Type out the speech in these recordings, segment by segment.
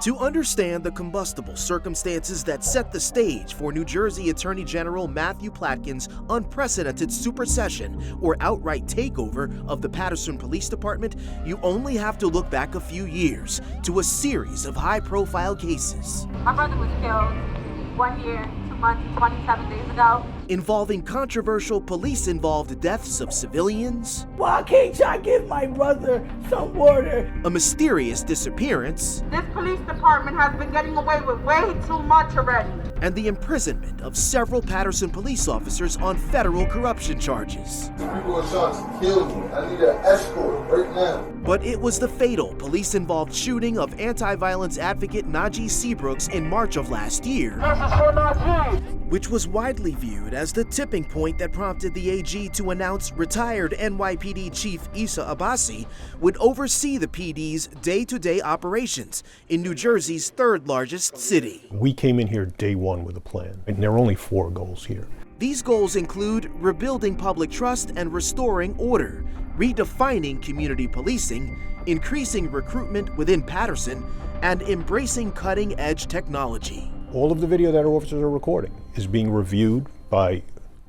To understand the combustible circumstances that set the stage for New Jersey Attorney General Matthew Platkin's unprecedented supersession or outright takeover of the Paterson Police Department, you only have to look back a few years to a series of high-profile cases. My brother was killed 1 year, 2 months, 27 days ago. Involving controversial police-involved deaths of civilians. Why can't y'all give my brother some water? A mysterious disappearance. This police department has been getting away with way too much already. And the imprisonment of several Paterson police officers on federal corruption charges. People are trying to kill me. I need an escort right now. But it was the fatal police-involved shooting of anti-violence advocate Najee Seabrooks in March of last year, which was widely viewed as the tipping point that prompted the AG to announce retired NYPD Chief Issa Abasi would oversee the PD's day-to-day operations in New Jersey's third largest city. We came in here day one with a plan, and there are only 4 goals here. These goals include rebuilding public trust and restoring order, redefining community policing, increasing recruitment within Paterson, and embracing cutting-edge technology. All of the video that our officers are recording is being reviewed by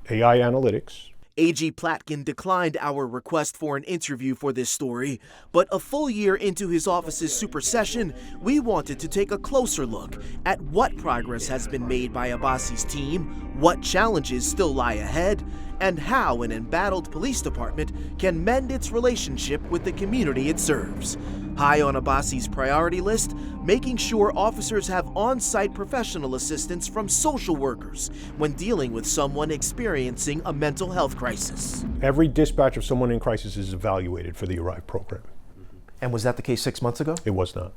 AI analytics. AG Platkin declined our request for an interview for this story, but a full year into his office's supersession, we wanted to take a closer look at what progress has been made by Abasi's team, what challenges still lie ahead, and how an embattled police department can mend its relationship with the community it serves. High on Abasi's priority list, making sure officers have on-site professional assistance from social workers when dealing with someone experiencing a mental health crisis. Every dispatch of someone in crisis is evaluated for the ARRIVE program. And was that the case 6 months ago? It was not.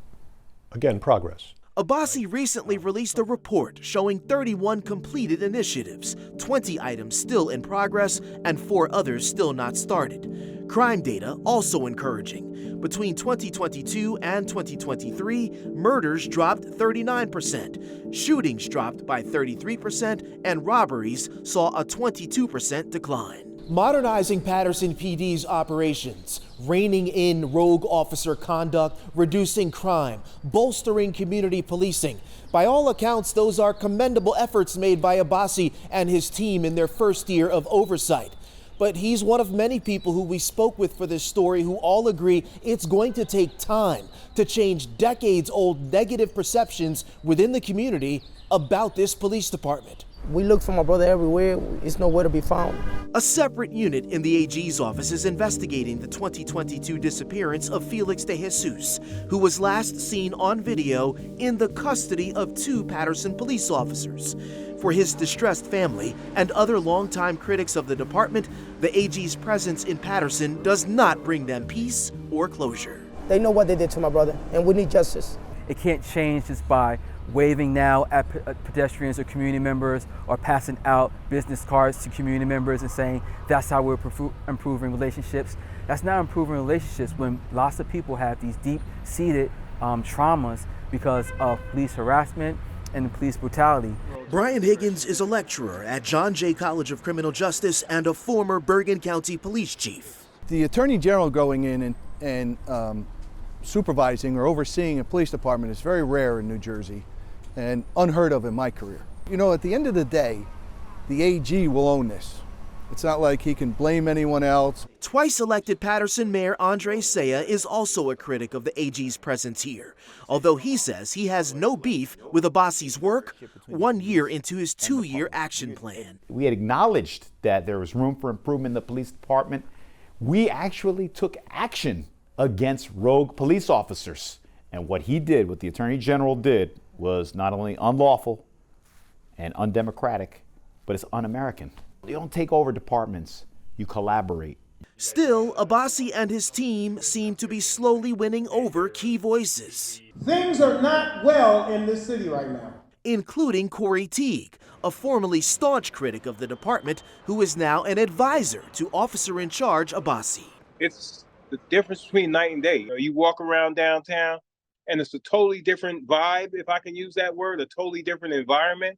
Again, progress. Abasi recently released a report showing 31 completed initiatives, 20 items still in progress, and 4 others still not started. Crime data also encouraging. Between 2022 and 2023, murders dropped 39%, shootings dropped by 33%, and robberies saw a 22% decline. Modernizing Paterson PD's operations, reining in rogue officer conduct, reducing crime, bolstering community policing. By all accounts, those are commendable efforts made by Abasi and his team in their first year of oversight. But he's one of many people who we spoke with for this story who all agree it's going to take time to change decades-old negative perceptions within the community about this police department. We look for my brother everywhere. It's nowhere to be found. A separate unit in the AG's office is investigating the 2022 disappearance of Felix De Sousa, who was last seen on video in the custody of 2 Paterson police officers. For his distressed family and other longtime critics of the department, the AG's presence in Paterson does not bring them peace or closure. They know what they did to my brother, and we need justice. It can't change just by waving now at pedestrians or community members or passing out business cards to community members and saying that's how we're improving relationships. That's not improving relationships when lots of people have these deep-seated traumas because of police harassment and police brutality. Brian Higgins is a lecturer at John Jay College of Criminal Justice and a former Bergen County police chief. The Attorney General going in and supervising or overseeing a police department is very rare in New Jersey and unheard of in my career. You know, at the end of the day, the AG will own this. It's not like he can blame anyone else. Twice elected Paterson Mayor Andre Saya is also a critic of the AG's presence here, although he says he has no beef with Abasi's work 1 year into his 2-year action plan. We had acknowledged that there was room for improvement in the police department. We actually took action against rogue police officers. And what he did, what the Attorney General did, was not only unlawful and undemocratic, but it's un-American. You don't take over departments, you collaborate. Still, Abasi and his team seem to be slowly winning over key voices. Things are not well in this city right now. Including Cory Teague, a formerly staunch critic of the department who is now an advisor to officer in charge Abasi. It's the difference between night and day. You walk around downtown and it's a totally different vibe, if I can use that word, a totally different environment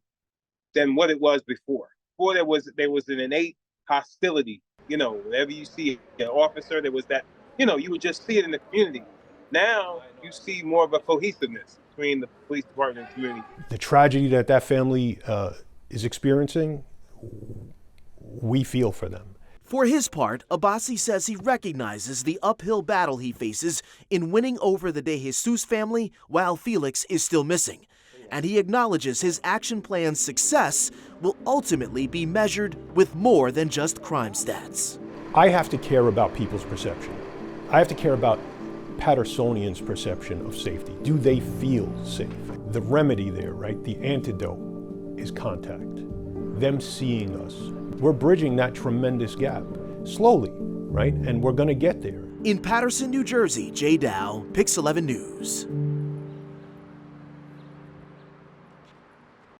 than what it was before. Before there was an innate hostility. You know, whenever you see an officer, there was that, you know, you would just see it in the community. Now you see more of a cohesiveness between the police department and community. The tragedy that that family is experiencing, we feel for them. For his part, Abasi says he recognizes the uphill battle he faces in winning over the De Jesus family while Felix is still missing. And he acknowledges his action plan's success will ultimately be measured with more than just crime stats. I have to care about people's perception. I have to care about Patersonians' perception of safety. Do they feel safe? The remedy there, right, the antidote is contact. Them seeing us. We're bridging that tremendous gap slowly, right? And we're going to get there. In Paterson, New Jersey, Jay Dow, Pix 11 News.